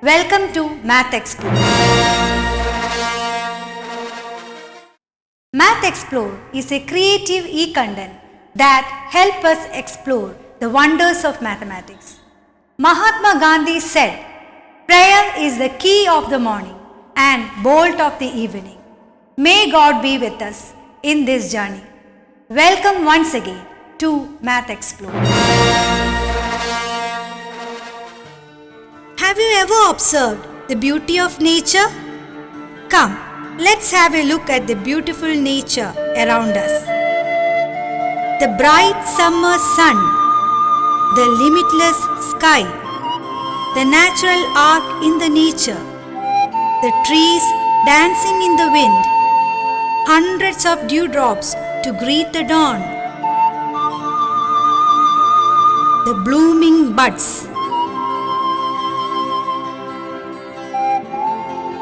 Welcome to Math Explore. Math Explore is a creative e-content that helps us explore the wonders of mathematics. Mahatma Gandhi said, "Prayer is the key of the morning and bolt of the evening." May God be with us in this journey. Welcome once again to Math Explore. Have you ever observed the beauty of nature? Come, let's have a look at the beautiful nature around us. The bright summer sun, the limitless sky, the natural arc in the nature, the trees dancing in the wind, hundreds of dewdrops to greet the dawn, the blooming buds,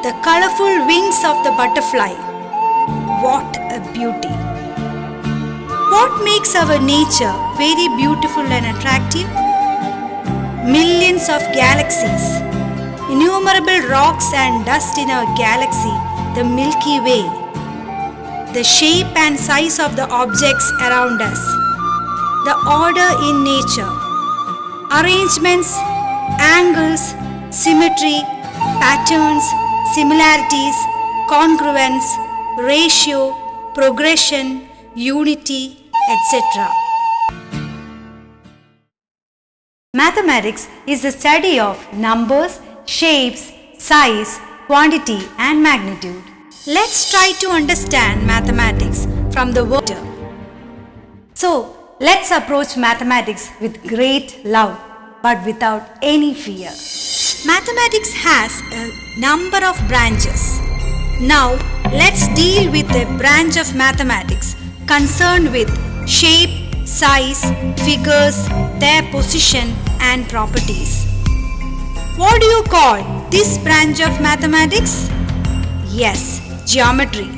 the colorful wings of the butterfly. What a beauty! What makes our nature very beautiful and attractive? Millions of galaxies, innumerable rocks and dust in our galaxy, the Milky Way, the shape and size of the objects around us, the order in nature, arrangements, angles, symmetry, patterns, similarities, congruence, ratio, progression, unity, etc. Mathematics is the study of numbers, shapes, size, quantity and magnitude. Let's try to understand mathematics from the word. So, let's approach mathematics with great love but without any fear. Mathematics has a number of branches. Now, let's deal with a branch of mathematics concerned with shape, size, figures, their position and properties. What do you call this branch of mathematics? Yes, geometry.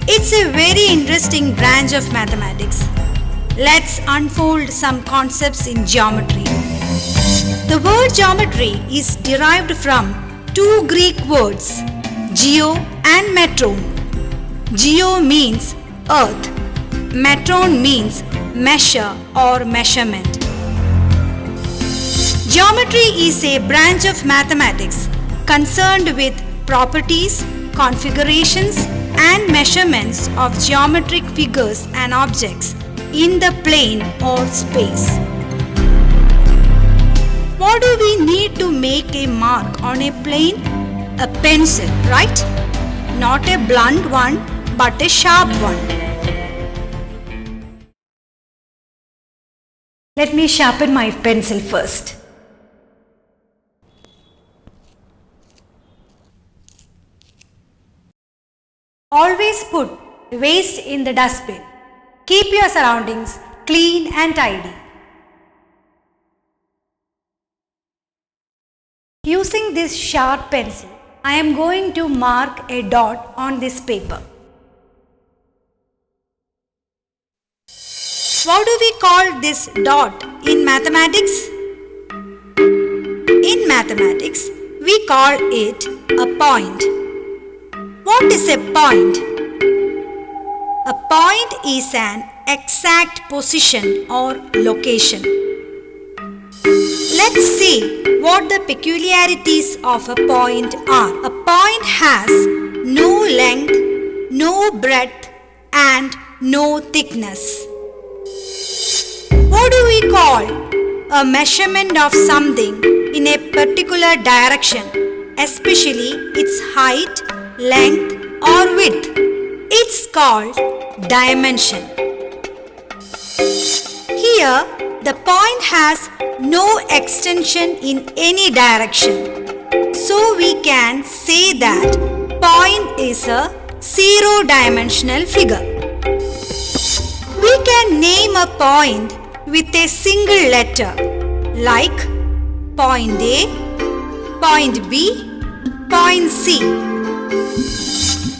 It's a very interesting branch of mathematics. Let's unfold some concepts in geometry. The word geometry is derived from two Greek words, geo and metron. Geo means earth, metron means measure or measurement. Geometry is a branch of mathematics concerned with properties, configurations and measurements of geometric figures and objects in the plane or space. What do we need to make a mark on a plane? A pencil, right? Not a blunt one, but a sharp one. Let me sharpen my pencil first. Always put waste in the dustbin. Keep your surroundings clean and tidy. Using this sharp pencil, I am going to mark a dot on this paper. What do we call this dot in mathematics? In mathematics, we call it a point. What is a point? A point is an exact position or location. Let's see what the peculiarities of a point are. A point has no length, no breadth and no thickness. What do we call a measurement of something in a particular direction, especially its height, length or width? It's called dimension. Here, the point has no extension in any direction. So we can say that point is a zero-dimensional figure. We can name a point with a single letter like point A, point B, point C.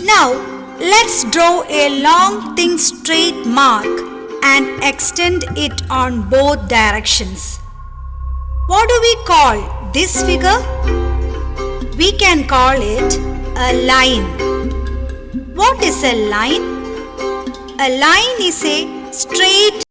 Now, let's draw a long thin straight mark and extend it on both directions. What do we call this figure? We can call it a line. What is a line? A line is a straight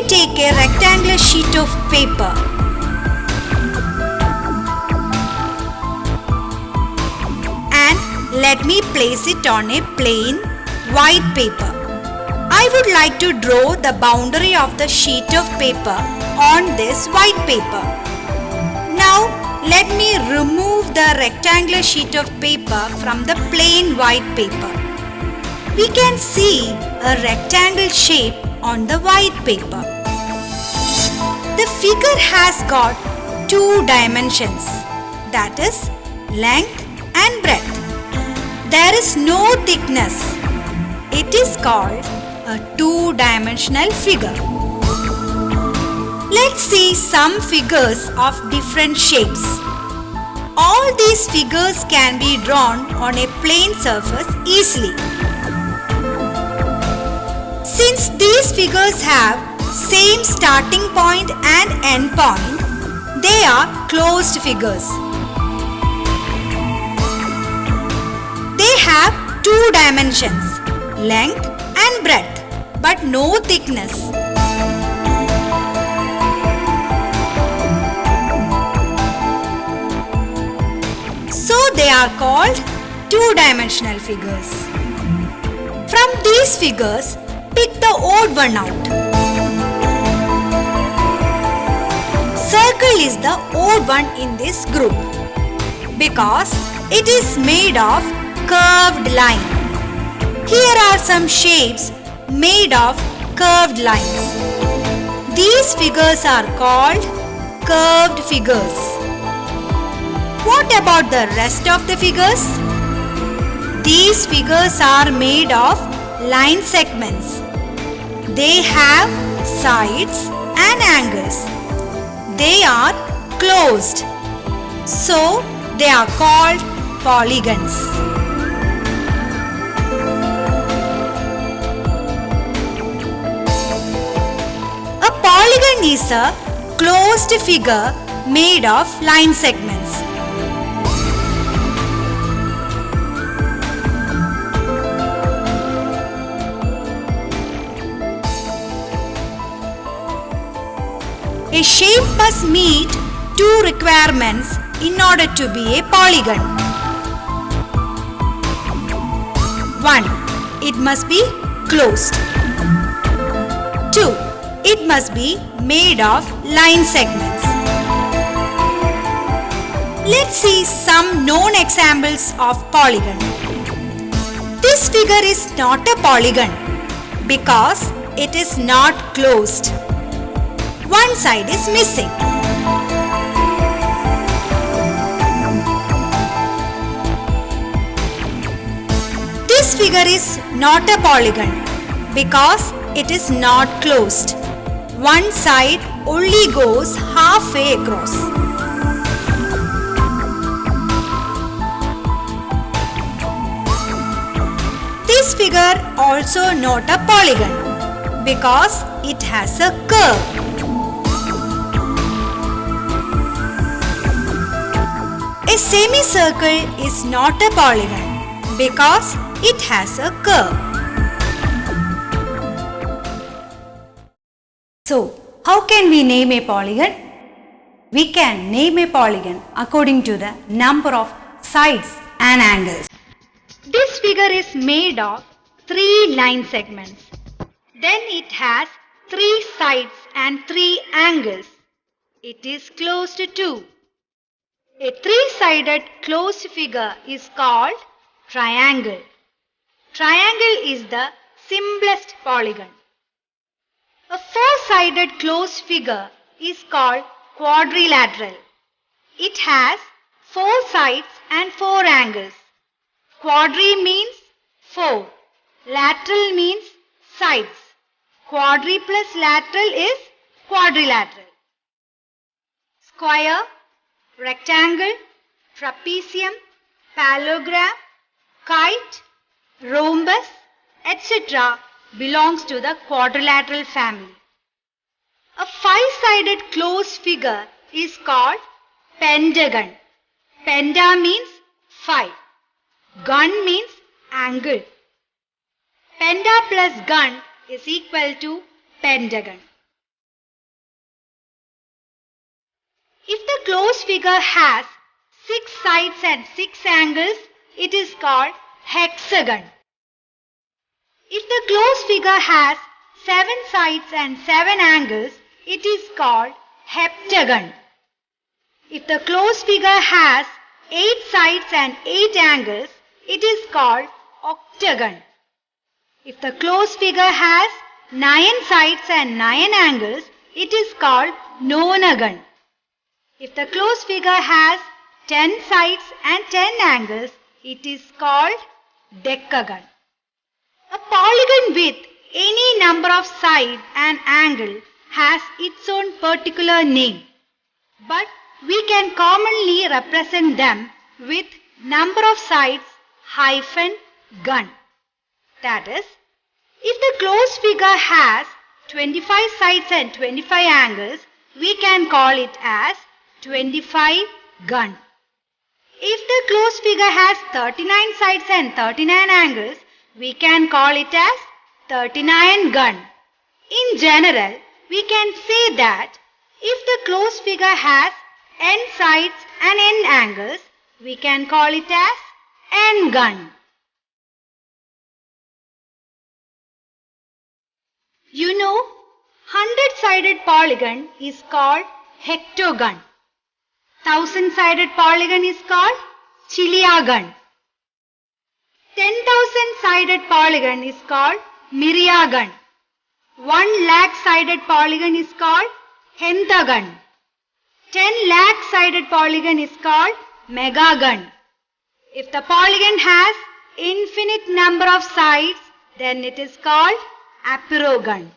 take a rectangular sheet of paper. And let me place it on a plain white paper. I would like to draw the boundary of the sheet of paper on this white paper. Now let me remove the rectangular sheet of paper from the plain white paper. We can see a rectangle shape on the white paper. The figure has got two dimensions, that is length and breadth. There is no thickness. It is called a two-dimensional figure. Let's see some figures of different shapes. All these figures can be drawn on a plain surface easily. Since these figures have same starting point and end point, they are closed figures. They have two dimensions, length and breadth, but no thickness. So they are called two-dimensional figures. From these figures, pick the odd one out. Circle is the odd one in this group because It is made of curved line. Here are some shapes made of curved lines. These figures are called curved figures. What about the rest of the figures? These figures are made of line segments. They have sides and angles. They are closed, so they are called polygons. A polygon is a closed figure made of line segments. A shape must meet two requirements in order to be a polygon. 1. It must be closed. 2. It must be made of line segments. Let's see some known examples of polygon. This figure is not a polygon because it is not closed. One side is missing. This figure is not a polygon because it is not closed. One side only goes halfway across. This figure also not a polygon because it has a curve. A semicircle is not a polygon because it has a curve. So, how can we name a polygon? We can name a polygon according to the number of sides and angles. This figure is made of 3 line segments. Then it has 3 sides and 3 angles. It is closed too. A 3-sided closed figure is called triangle. Triangle is the simplest polygon. A 4-sided closed figure is called quadrilateral. It has 4 sides and 4 angles. Quadri means 4. Lateral means sides. Quadri plus lateral is quadrilateral. Square, rectangle, trapezium, parallelogram, kite, rhombus, etc. belongs to the quadrilateral family. A 5-sided closed figure is called pentagon. Penta means 5. Gun means angle. Penta plus gun is equal to pentagon. If the closed figure has 6 sides and 6 angles, it is called hexagon. If the closed figure has 7 sides and 7 angles, it is called heptagon. If the closed figure has 8 sides and 8 angles, it is called octagon. If the closed figure has 9 sides and 9 angles, it is called nonagon. If the closed figure has 10 sides and 10 angles, it is called decagon. A polygon with any number of side and angle has its own particular name, but we can commonly represent them with number of sides hyphen gun. That is, if the closed figure has 25 sides and 25 angles, we can call it as 25 gun. If the closed figure has 39 sides and 39 angles, we can call it as 39 gun. In general, we can say that if the closed figure has n sides and n angles, we can call it as n gun. You know, 100-sided polygon is called hectagon. 1000-sided polygon is called Chiliagon. 10,000-sided polygon is called myriagon. 1,00,000-sided polygon is called heptagon. 10,00,000-sided polygon is called megagon. If the polygon has infinite number of sides, then it is called apeirogon.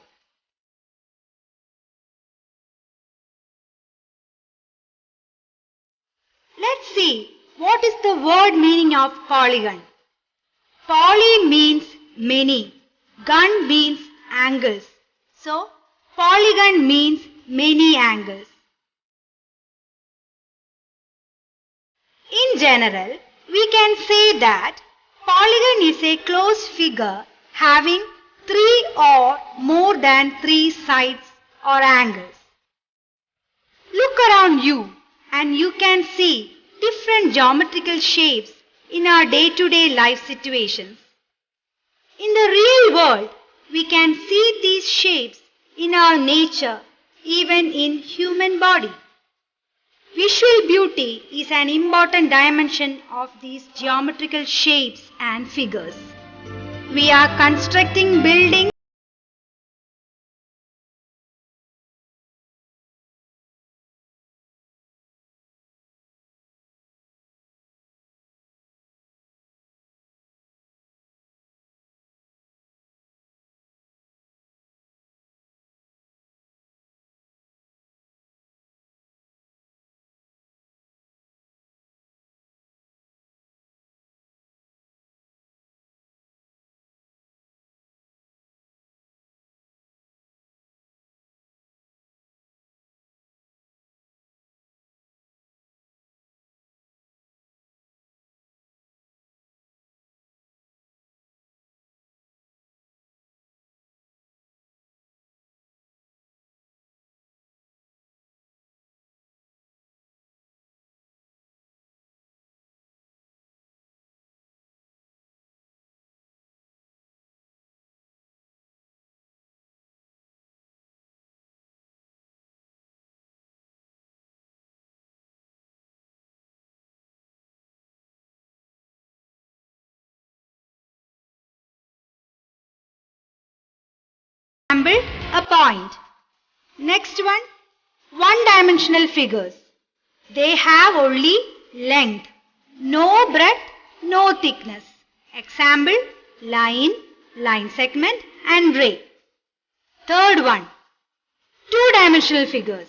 Let's see what is the word meaning of polygon. Poly means many, gon means angles. So, polygon means many angles. In general, we can say that polygon is a closed figure having 3 or more than 3 sides or angles. Look around you and you can see different geometrical shapes in our day-to-day life situations. In the real world, we can see these shapes in our nature, even in human body. Visual beauty is an important dimension of these geometrical shapes and figures. We are constructing buildings example, a point. Next one-dimensional figures. They have only length, no breadth, no thickness. Example, line, line segment and ray. Third one, two-dimensional figures.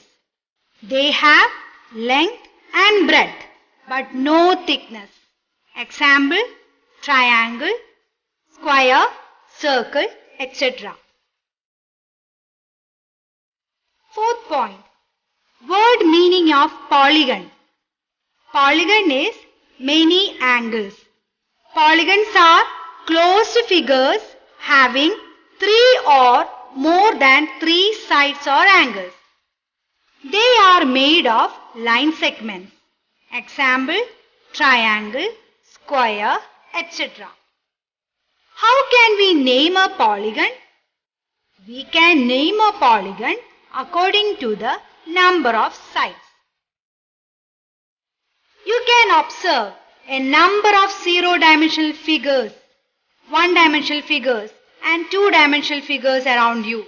They have length and breadth but no thickness. Example, triangle, square, circle, etc. Fourth point, word meaning of polygon. Polygon is many angles. Polygons are closed figures having 3 or more than 3 sides or angles. They are made of line segments. Example, triangle, square, etc. How can we name a polygon? We can name a polygon according to the number of sides. You can observe a number of zero-dimensional figures, one-dimensional figures and two-dimensional figures around you.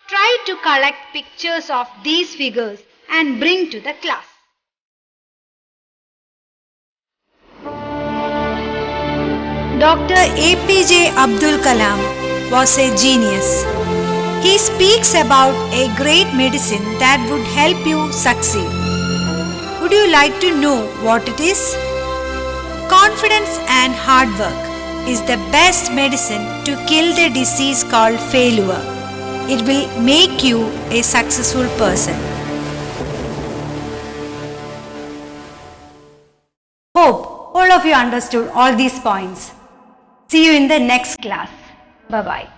Try to collect pictures of these figures and bring to the class. Dr. APJ Abdul Kalam was a genius. He speaks about a great medicine that would help you succeed. Would you like to know what it is? Confidence and hard work is the best medicine to kill the disease called failure. It will make you a successful person. Hope all of you understood all these points. See you in the next class. Bye-bye.